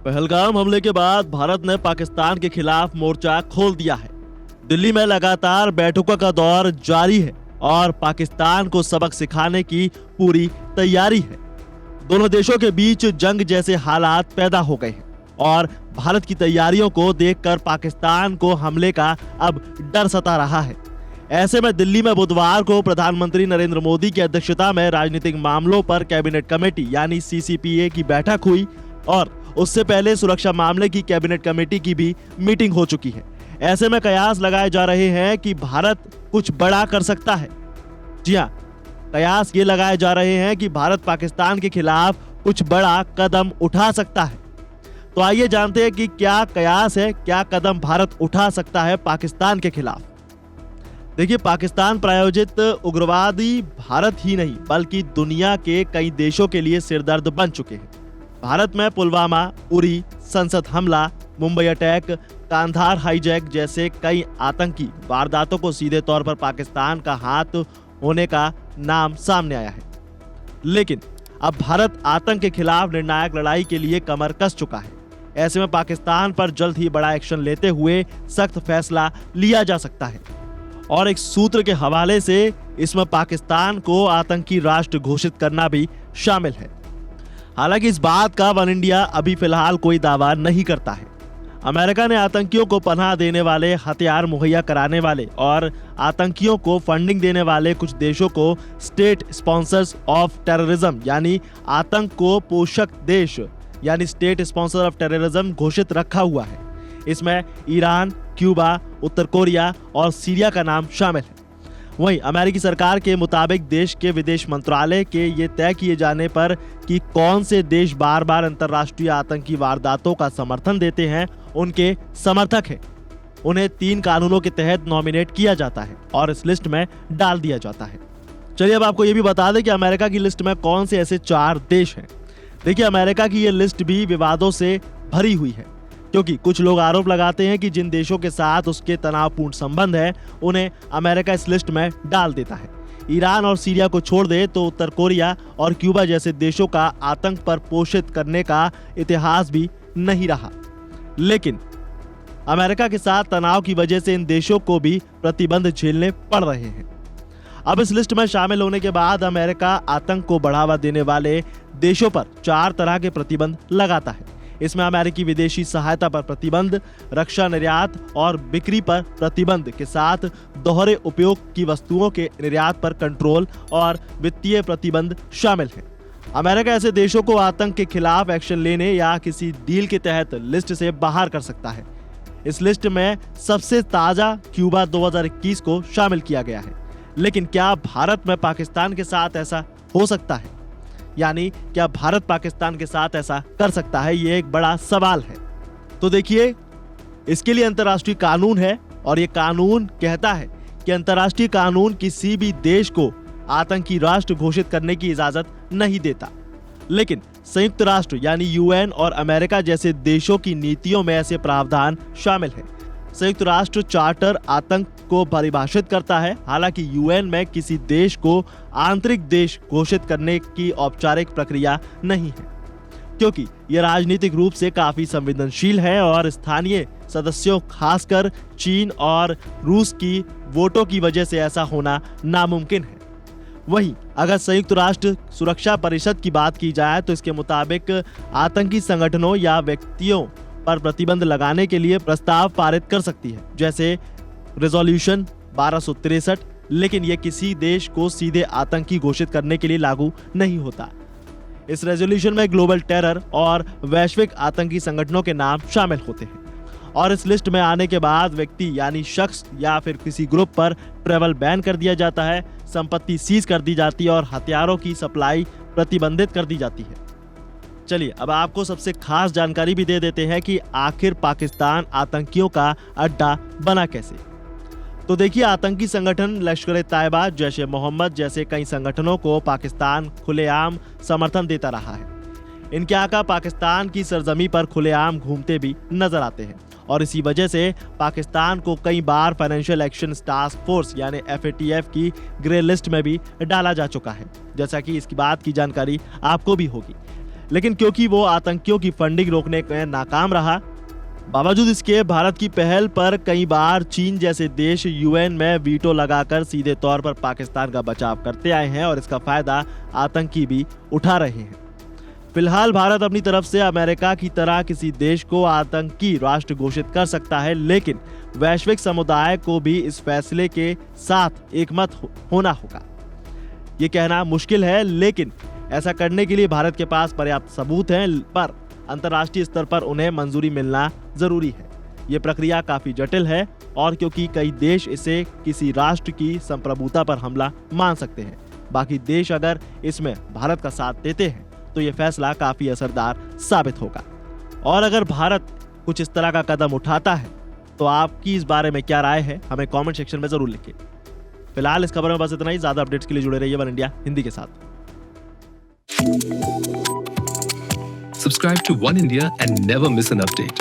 पहलगाम हमले के बाद भारत ने पाकिस्तान के खिलाफ मोर्चा खोल दिया है। दिल्ली में लगातार बैठकों का दौर जारी है और पाकिस्तान को सबक सिखाने की पूरी तैयारी है। दोनों देशों के बीच जंग जैसे हालात पैदा हो गए हैं और भारत की तैयारियों को देखकर पाकिस्तान को हमले का अब डर सता रहा है। ऐसे में दिल्ली में बुधवार को प्रधानमंत्री नरेंद्र मोदी की अध्यक्षता में राजनीतिक मामलों पर कैबिनेट कमेटी यानी सीसीपीए की बैठक हुई और उससे पहले सुरक्षा मामले की कैबिनेट कमेटी की भी मीटिंग हो चुकी है। ऐसे में कयास लगाए जा रहे हैं कि भारत कुछ बड़ा कर सकता है। जी हाँ, कयास ये लगाए जा रहे हैं कि भारत पाकिस्तान के खिलाफ कुछ बड़ा कदम उठा सकता है। तो आइए जानते हैं कि क्या कयास है, क्या कदम भारत उठा सकता है पाकिस्तान के खिलाफ। देखिए, पाकिस्तान प्रायोजित उग्रवादी भारत ही नहीं बल्कि दुनिया के कई देशों के लिए सिरदर्द बन चुके हैं। भारत में पुलवामा, उरी, संसद हमला, मुंबई अटैक, कांधार हाईजैक जैसे कई आतंकी वारदातों को सीधे तौर पर पाकिस्तान का हाथ होने का नाम सामने आया है। लेकिन अब भारत आतंक के खिलाफ निर्णायक लड़ाई के लिए कमर कस चुका है। ऐसे में पाकिस्तान पर जल्द ही बड़ा एक्शन लेते हुए सख्त फैसला लिया जा सकता है और एक सूत्र के हवाले से इसमें पाकिस्तान को आतंकी राष्ट्र घोषित करना भी शामिल है। हालांकि इस बात का वन इंडिया अभी फिलहाल कोई दावा नहीं करता है। अमेरिका ने आतंकियों को पनाह देने वाले, हथियार मुहैया कराने वाले और आतंकियों को फंडिंग देने वाले कुछ देशों को स्टेट स्पॉन्सर्स ऑफ टेररिज्म यानी आतंक को पोषक देश यानी स्टेट स्पॉन्सर ऑफ टेररिज्म घोषित रखा हुआ है। इसमें ईरान, क्यूबा, उत्तर कोरिया और सीरिया का नाम शामिल है। वहीं अमेरिकी सरकार के मुताबिक देश के विदेश मंत्रालय के ये तय किए जाने पर कि कौन से देश बार बार अंतर्राष्ट्रीय आतंकी वारदातों का समर्थन देते हैं, उनके समर्थक हैं, उन्हें 3 कानूनों के तहत नॉमिनेट किया जाता है और इस लिस्ट में डाल दिया जाता है। चलिए अब आपको ये भी बता दें कि अमेरिका की लिस्ट में कौन से ऐसे 4 देश हैं। देखिए, अमेरिका की ये लिस्ट भी विवादों से भरी हुई है क्योंकि कुछ लोग आरोप लगाते हैं कि जिन देशों के साथ उसके तनावपूर्ण संबंध है उन्हें अमेरिका इस लिस्ट में डाल देता है। ईरान और सीरिया को छोड़ दे तो उत्तर कोरिया और क्यूबा जैसे देशों का आतंक पर पोषित करने का इतिहास भी नहीं रहा। लेकिन अमेरिका के साथ तनाव की वजह से इन देशों को भी प्रतिबंध झेलने पड़ रहे हैं। अब इस लिस्ट में शामिल होने के बाद अमेरिका आतंक को बढ़ावा देने वाले देशों पर 4 तरह के प्रतिबंध लगाता है। इसमें अमेरिकी विदेशी सहायता पर प्रतिबंध, रक्षा निर्यात और बिक्री पर प्रतिबंध के साथ दोहरे उपयोग की वस्तुओं के निर्यात पर कंट्रोल और वित्तीय प्रतिबंध शामिल हैं। अमेरिका ऐसे देशों को आतंक के खिलाफ एक्शन लेने या किसी डील के तहत लिस्ट से बाहर कर सकता है। इस लिस्ट में सबसे ताजा क्यूबा 2021 को शामिल किया गया है। लेकिन क्या भारत में पाकिस्तान के साथ ऐसा हो सकता है? यानी क्या भारत पाकिस्तान के साथ ऐसा कर सकता है? ये एक बड़ा सवाल है। तो देखिए, इसके लिए अंतर्राष्ट्रीय कानून है और ये कानून कहता है कि अंतर्राष्ट्रीय कानून किसी भी देश को आतंकी राष्ट्र घोषित करने की इजाजत नहीं देता। लेकिन संयुक्त राष्ट्र यानी यूएन और अमेरिका जैसे देशों की नीतियों में ऐसे प्रावधान शामिल है। संयुक्त राष्ट्र चार्टर आतंक को परिभाषित करता है। हालांकि यूएन में किसी देश को आंतरिक देश घोषित करने की औपचारिक प्रक्रिया नहीं है क्योंकि यह राजनीतिक रूप से काफी संवेदनशील है और स्थानीय सदस्यों खासकर चीन और रूस की वोटों की वजह से ऐसा होना नामुमकिन है। वहीं अगर संयुक्त राष्ट्र सुरक्षा परिषद की बात की जाए तो इसके मुताबिक आतंकी संगठनों या व्यक्तियों पर प्रतिबंध लगाने के लिए प्रस्ताव पारित कर सकती है, जैसे रेजोल्यूशन 1263, लेकिन यह किसी देश को सीधे आतंकी घोषित करने के लिए लागू नहीं होता। इस रेजोल्यूशन में ग्लोबल टेरर और वैश्विक आतंकी संगठनों के नाम शामिल होते हैं और इस लिस्ट में आने के बाद व्यक्ति यानी शख्स या फिर किसी ग्रुप पर ट्रेवल बैन कर दिया जाता है, संपत्ति सीज कर दी जाती है और हथियारों की सप्लाई प्रतिबंधित कर दी जाती है। चलिए अब आपको सबसे खास जानकारी भी दे देते हैं कि आखिर पाकिस्तान आतंकियों का अड्डा बना कैसे। तो देखिए, आतंकी संगठन लश्कर-ए-तैयबा, जैश-ए-मोहम्मद जैसे कई संगठनों को पाकिस्तान खुलेआम समर्थन देता रहा है। इनके आका पाकिस्तान की सरजमी पर खुलेआम घूमते भी नजर आते हैं और इसी वजह से पाकिस्तान को कई बार फाइनेंशियल एक्शन टास्क फोर्स यानी FATF की ग्रे लिस्ट में भी डाला जा चुका है, जैसा कि इसकी बात की जानकारी आपको भी होगी। लेकिन क्योंकि वो आतंकियों की फंडिंग रोकने में नाकाम रहा, बावजूद इसके भारत की पहल पर कई बार चीन जैसे देश यूएन में वीटो लगाकर सीधे तौर पर पाकिस्तान का बचाव करते आए हैं और इसका फायदा आतंकी भी उठा रहे हैं। फिलहाल भारत अपनी तरफ से अमेरिका की तरह किसी देश को आतंकी राष्ट्र घोषित कर सकता है, लेकिन वैश्विक समुदाय को भी इस फैसले के साथ एकमत होना होगा। ये कहना मुश्किल है, लेकिन ऐसा करने के लिए भारत के पास पर्याप्त सबूत हैं, पर अंतर्राष्ट्रीय स्तर पर उन्हें मंजूरी मिलना जरूरी है। ये प्रक्रिया काफी जटिल है और क्योंकि कई देश इसे किसी राष्ट्र की संप्रभुता पर हमला मान सकते हैं। बाकी देश अगर इसमें भारत का साथ देते हैं तो ये फैसला काफी असरदार साबित होगा। और अगर भारत कुछ इस तरह का कदम उठाता है तो आपकी इस बारे में क्या राय है, हमें कमेंट सेक्शन में जरूर लिखिए। फिलहाल इस खबर में बस इतना ही। ज्यादा अपडेट्स के लिए जुड़े रहिए वन इंडिया हिंदी के साथ। Subscribe to One India and never miss an update.